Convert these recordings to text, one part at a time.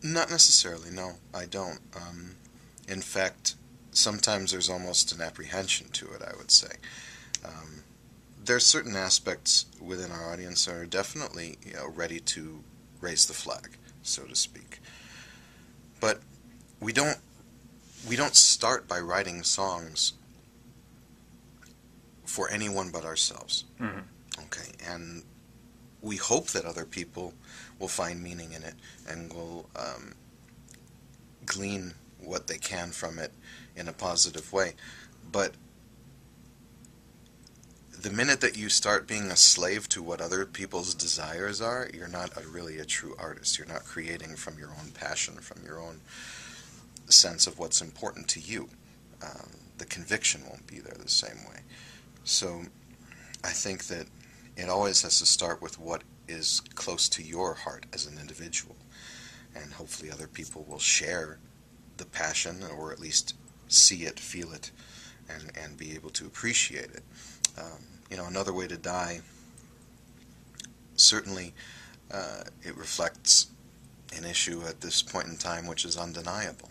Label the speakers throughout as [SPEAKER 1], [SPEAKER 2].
[SPEAKER 1] Not necessarily, no, I don't. In fact, sometimes there's almost an apprehension to it, I would say. Um, there are certain aspects within our audience that are definitely, ready to raise the flag, so to speak. But we don't we don't start by writing songs for anyone but ourselves.
[SPEAKER 2] Hmm.
[SPEAKER 1] Okay, and we hope that other people will find meaning in it and will glean what they can from it in a positive way. But the minute that you start being a slave to what other people's desires are, you're not really a true artist. You're not creating from your own passion, from your own sense of what's important to you. The conviction won't be there the same way. So I think that it always has to start with what is close to your heart as an individual. And hopefully other people will share the passion, or at least see it, feel it, and be able to appreciate it. Another way to die, certainly it reflects an issue at this point in time which is undeniable.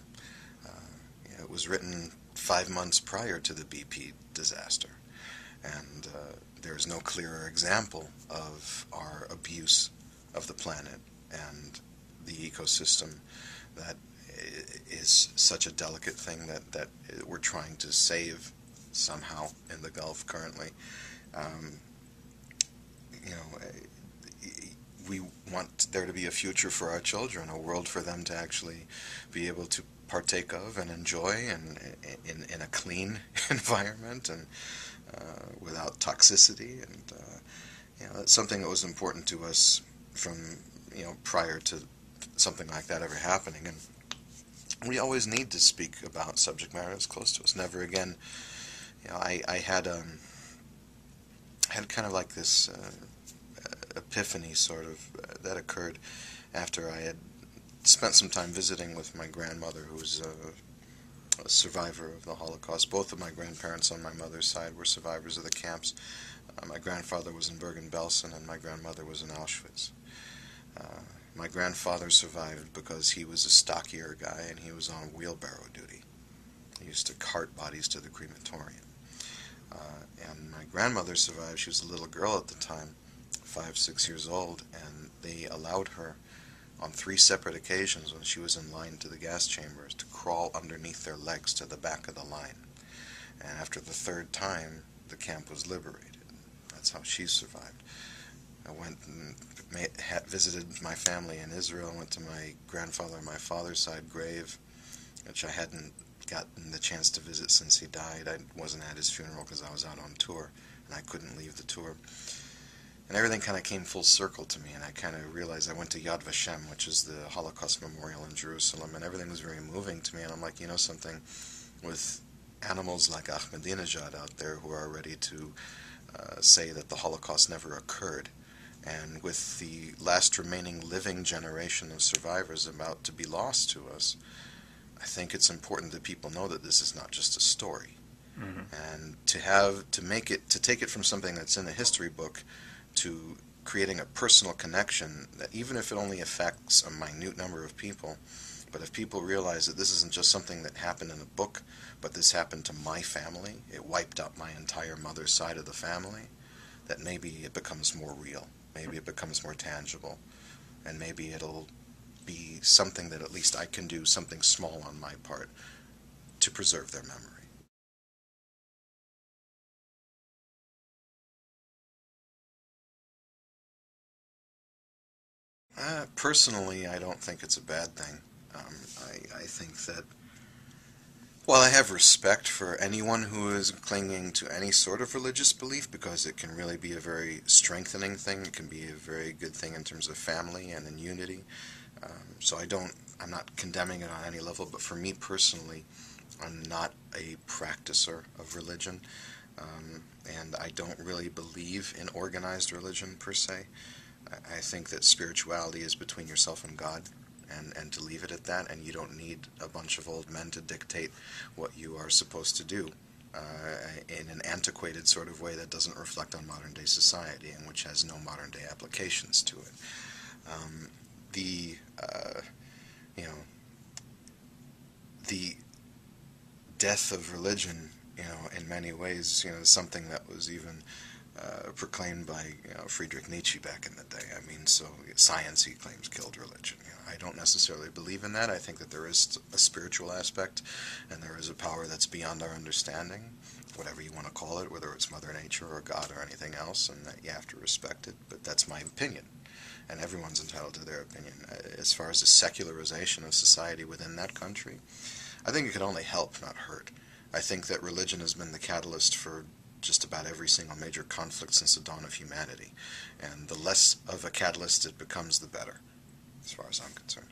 [SPEAKER 1] It was written 5 months prior to the BP disaster, and there's no clearer example of our abuse of the planet and the ecosystem that is such a delicate thing that we're trying to save somehow in the Gulf currently. Um, you know, we want there to be a future for our children, a world for them to actually be able to partake of and enjoy, and in a clean environment, and without toxicity. And that's something that was important to us from prior to something like that ever happening. And we always need to speak about subject matter that's close to us. Never again. I had kind of like this epiphany sort of that occurred after I had spent some time visiting with my grandmother, who's a survivor of the Holocaust. Both of my grandparents on my mother's side were survivors of the camps. My grandfather was in Bergen-Belsen, and my grandmother was in Auschwitz. Uh, my grandfather survived because he was a stockier guy, and he was on wheelbarrow duty. He used to cart bodies to the crematorium. And my grandmother survived. She was a little girl at the time, 5, 6 years old, and they allowed her on 3 separate occasions when she was in line to the gas chambers to crawl underneath their legs to the back of the line. And after the 3rd time, the camp was liberated. That's how she survived. I went and visited my family in Israel, went to my grandfather on my father's side grave, which I hadn't gotten the chance to visit since he died. I wasn't at his funeral because I was out on tour, and I couldn't leave the tour. And everything kind of came full circle to me, and I kind of realized I went to Yad Vashem, which is the Holocaust Memorial in Jerusalem, and everything was very moving to me. And I'm like, something, with animals like Ahmadinejad out there who are ready to say that the Holocaust never occurred, and with the last remaining living generation of survivors about to be lost to us, I think it's important that people know that this is not just a story.
[SPEAKER 2] Hmm.
[SPEAKER 1] And to take it from something that's in a history book to creating a personal connection that, even if it only affects a minute number of people, but if people realize that this isn't just something that happened in a book, but this happened to my family, it wiped out my entire mother's side of the family, that maybe it becomes more real, maybe it becomes more tangible, and maybe it'll be something that at least I can do something small on my part to preserve their memory. Personally, I don't think it's a bad thing. I think that while I have respect for anyone who is clinging to any sort of religious belief, because it can really be a very strengthening thing, it can be a very good thing in terms of family and in unity. So I'm not condemning it on any level, but for me personally, I'm not a practicer of religion, and I don't really believe in organized religion per se. I think that spirituality is between yourself and God, and to leave it at that, and you don't need a bunch of old men to dictate what you are supposed to do in an antiquated sort of way that doesn't reflect on modern day society and which has no modern day applications to it. The you know, the death of religion, in many ways, is something that was even proclaimed by Friedrich Nietzsche back in the day. I mean, so science, he claims, killed religion. I don't necessarily believe in that. I think that there is a spiritual aspect, and there is a power that's beyond our understanding, whatever you want to call it, whether it's Mother Nature or God or anything else, and that you have to respect it. But that's my opinion, and everyone's entitled to their opinion. As far as the secularization of society within that country, I think it could only help, not hurt. I think that religion has been the catalyst for just about every single major conflict since the dawn of humanity. And the less of a catalyst it becomes, the better, as far as I'm concerned.